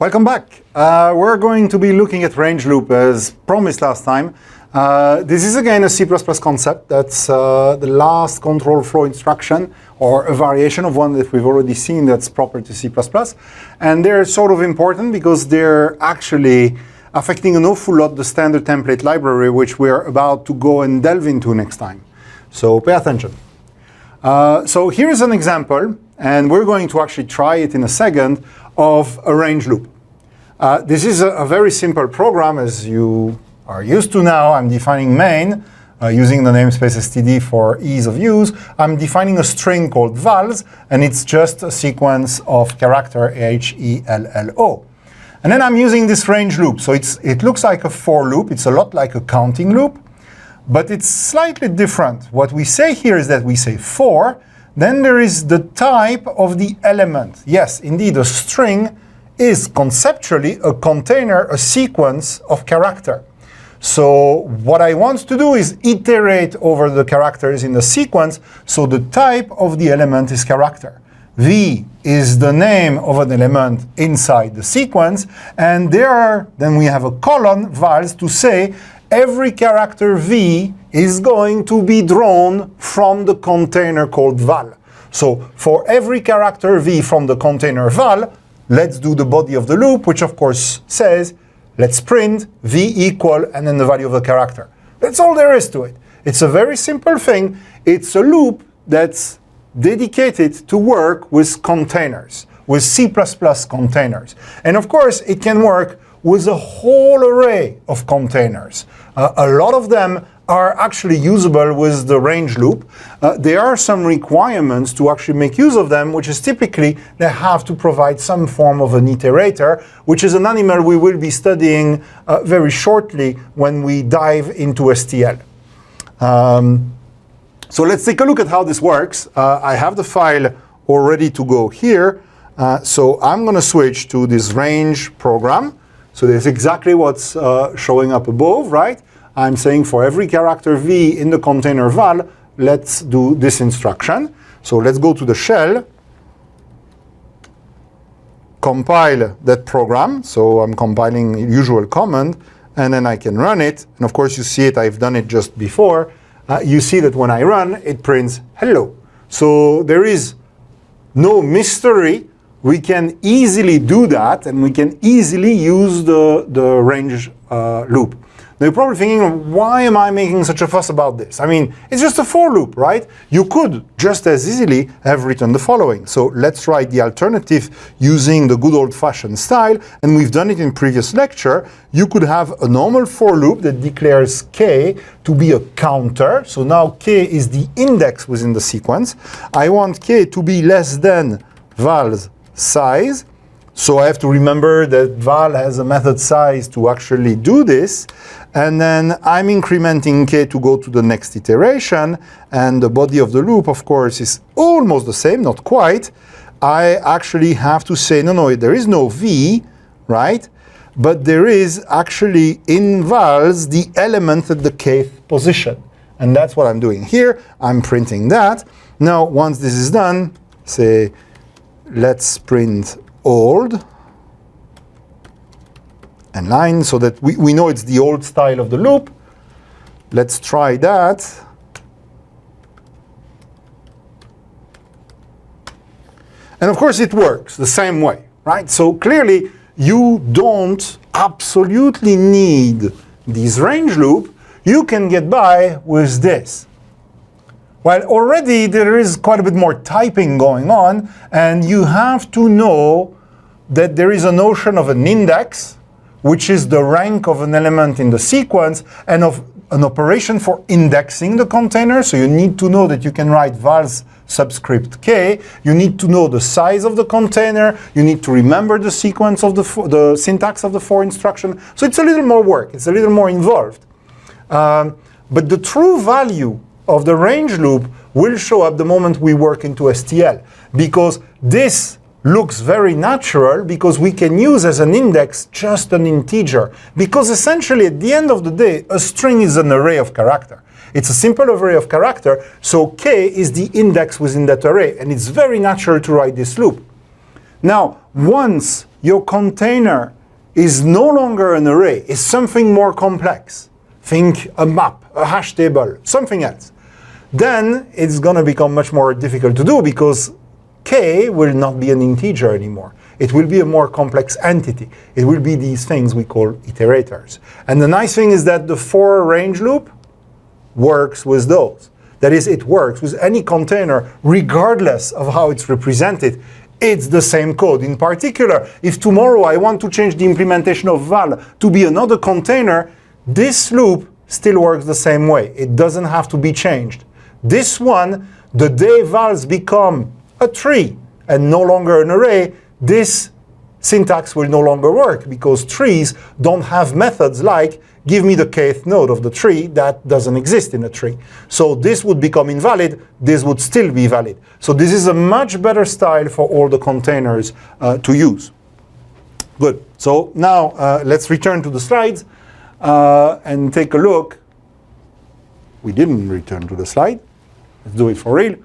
Welcome back. We're going to be looking at range loop as promised last time. This is again a C++ concept. That's the last control flow instruction, or a variation of one that we've already seen that's proper to C++. And they're sort of important because they're actually affecting an awful lot the standard template library, which we're about to go and delve into next time. So pay attention. So here's an example, and we're going to actually try it in a second, of a range loop. This is a very simple program, as you are used to now. I'm defining main using the namespace std for ease of use. I'm defining a string called vals, and it's just a sequence of character HELLO. And then I'm using this range loop. So it looks like a for loop. It's a lot like a counting loop, but it's slightly different. What we say here is that we say for, then there is the type of the element. Yes, indeed, a string is conceptually a container, a sequence of character. So what I want to do is iterate over the characters in the sequence, so the type of the element is character. V is the name of an element inside the sequence, and then we have a colon, vals, to say every character V is going to be drawn from the container called val. So for every character V from the container val, let's do the body of the loop, which of course says, let's print V equal and then the value of the character. That's all there is to it. It's a very simple thing. It's a loop that's dedicated to work with containers, with C++ containers. And of course, it can work with a whole array of containers. A lot of them are actually usable with the range loop. There are some requirements to actually make use of them, which is typically they have to provide some form of an iterator, which is an animal we will be studying very shortly when we dive into STL. So let's take a look at how this works. I have the file all ready to go here. So I'm going to switch to this range program. So that's exactly what's showing up above, right? I'm saying for every character V in the container val, let's do this instruction. So let's go to the shell, compile that program. So I'm compiling usual command, and then I can run it. And of course, you see it. I've done it just before. You see that when I run, it prints hello. So there is no mystery. We can easily do that, and we can easily use the range loop. Now you're probably thinking, why am I making such a fuss about this? I mean, it's just a for loop, right? You could just as easily have written the following. So let's write the alternative using the good old-fashioned style, and we've done it in previous lecture. You could have a normal for loop that declares k to be a counter. So now k is the index within the sequence. I want k to be less than vals size. So I have to remember that val has a method size to actually do this. And then I'm incrementing k to go to the next iteration. And the body of the loop, of course, is almost the same, not quite. I actually have to say, no, there is no v, right? But there is actually in vals the element at the kth position. And that's what I'm doing here. I'm printing that. Now, once this is done, say, let's print old and line, so that we know it's the old style of the loop. Let's try that. And of course it works the same way, right? So clearly you don't absolutely need this range loop. You can get by with this. Well, already there is quite a bit more typing going on, and you have to know that there is a notion of an index, which is the rank of an element in the sequence, and of an operation for indexing the container. So you need to know that you can write vals subscript k. You need to know the size of the container. You need to remember the sequence of the syntax of the for instruction. So it's a little more work. It's a little more involved. But the true value of the range loop will show up the moment we work into STL, because this looks very natural, because we can use as an index just an integer, because essentially at the end of the day a string is an array of character. It's a simple array of character, so k is the index within that array, and it's very natural to write this loop. Now, once your container is no longer an array, it's something more complex. Think a map, a hash table, something else. Then it's going to become much more difficult to do because k will not be an integer anymore. It will be a more complex entity. It will be these things we call iterators. And the nice thing is that the for range loop works with those. That is, it works with any container regardless of how it's represented. It's the same code. In particular, if tomorrow I want to change the implementation of val to be another container, this loop still works the same way. It doesn't have to be changed. This one, the day vals become a tree and no longer an array, this syntax will no longer work because trees don't have methods like give me the kth node of the tree. That doesn't exist in a tree. So this would become invalid, this would still be valid. So this is a much better style for all the containers to use. Good. So now let's return to the slides and take a look. We didn't return to the slide. Let's do it for real.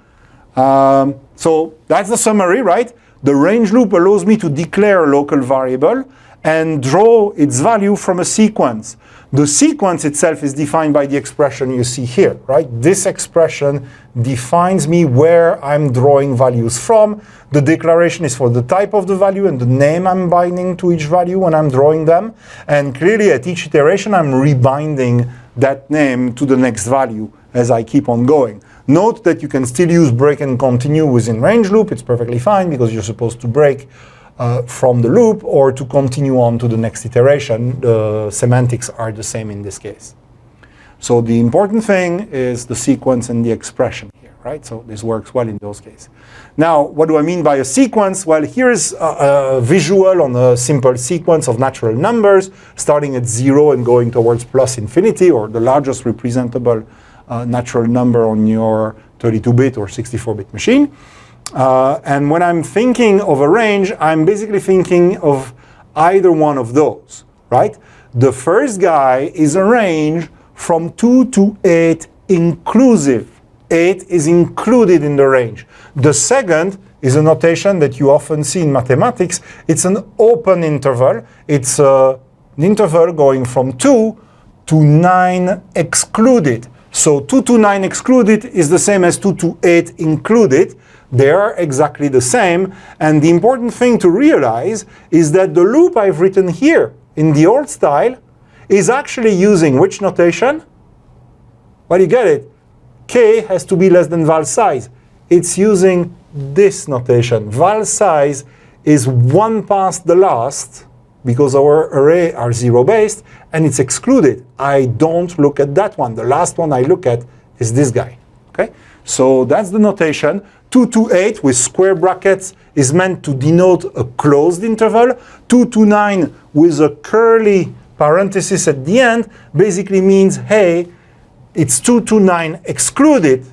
So that's the summary, right? The range loop allows me to declare a local variable and draw its value from a sequence. The sequence itself is defined by the expression you see here, right? This expression defines me where I'm drawing values from. The declaration is for the type of the value and the name I'm binding to each value when I'm drawing them. And clearly at each iteration, I'm rebinding that name to the next value as I keep on going. Note that you can still use break and continue within range loop. It's perfectly fine because you're supposed to break from the loop or to continue on to the next iteration. The semantics are the same in this case. So the important thing is the sequence and the expression here, right? So this works well in those cases. Now, what do I mean by a sequence? Well, here's a visual on a simple sequence of natural numbers, starting at 0 and going towards plus infinity, or the largest representable natural number on your 32-bit or 64-bit machine. And when I'm thinking of a range, I'm basically thinking of either one of those, right? The first guy is a range from 2 to 8 inclusive. 8 is included in the range. The second is a notation that you often see in mathematics. It's an open interval. It's an interval going from 2 to 9 excluded. So 2 to 9 excluded is the same as 2 to 8 included. They are exactly the same. And the important thing to realize is that the loop I've written here in the old style is actually using which notation? Well, you get it. K has to be less than val size. It's using this notation. Val size is one past the last because our array are 0-based, and it's excluded. I don't look at that one. The last one I look at is this guy. Okay? So that's the notation. 2 to 8 with square brackets is meant to denote a closed interval. 2 to 9 with a curly parenthesis at the end basically means, hey, it's 2 to 9 excluded.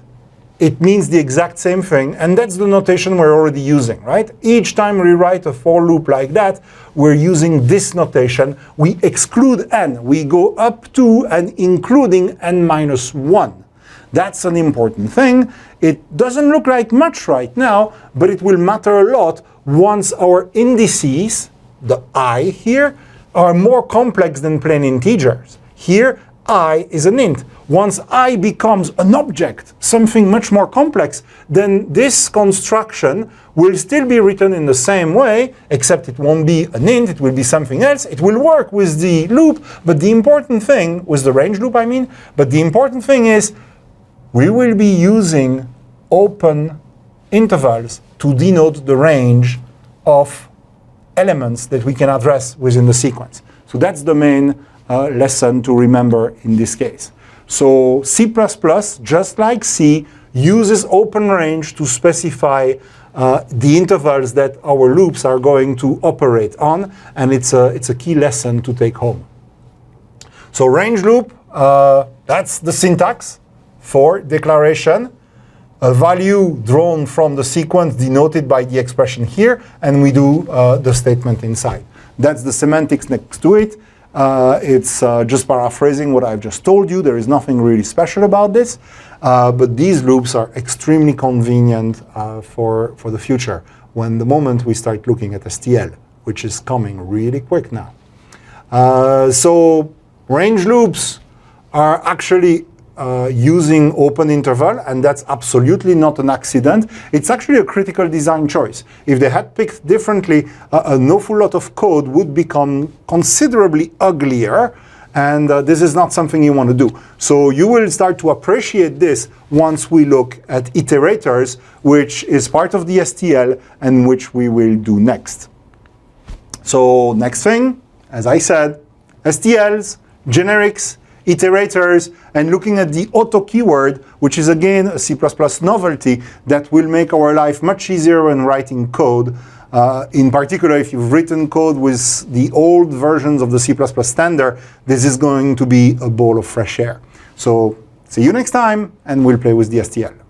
It means the exact same thing, and that's the notation we're already using, right? Each time we write a for loop like that, we're using this notation. We exclude n. We go up to and including n minus 1. That's an important thing. It doesn't look like much right now, but it will matter a lot once our indices, the I here, are more complex than plain integers. Here, I is an int. Once I becomes an object, something much more complex, then this construction will still be written in the same way, except it won't be an int, it will be something else. It will work with the loop, but the important thing, with the range loop I mean, but the important thing is we will be using open intervals to denote the range of elements that we can address within the sequence. So that's the main lesson to remember in this case. So C++, just like C, uses open range to specify the intervals that our loops are going to operate on, and it's a key lesson to take home. So range loop, that's the syntax for declaration. A value drawn from the sequence denoted by the expression here, and we do the statement inside. That's the semantics next to it. It's just paraphrasing what I've just told you. There is nothing really special about this, but these loops are extremely convenient for the future when the moment we start looking at STL which is coming really quick now. So range loops are actually using open interval, and that's absolutely not an accident. It's actually a critical design choice. If they had picked differently, an awful lot of code would become considerably uglier, and this is not something you want to do. So you will start to appreciate this once we look at iterators, which is part of the STL and which we will do next. So next thing, as I said, STLs, generics, iterators, and looking at the auto keyword, which is again a C++ novelty that will make our life much easier when writing code. In particular, if you've written code with the old versions of the C++ standard, this is going to be a bowl of fresh air. So see you next time, and we'll play with the STL.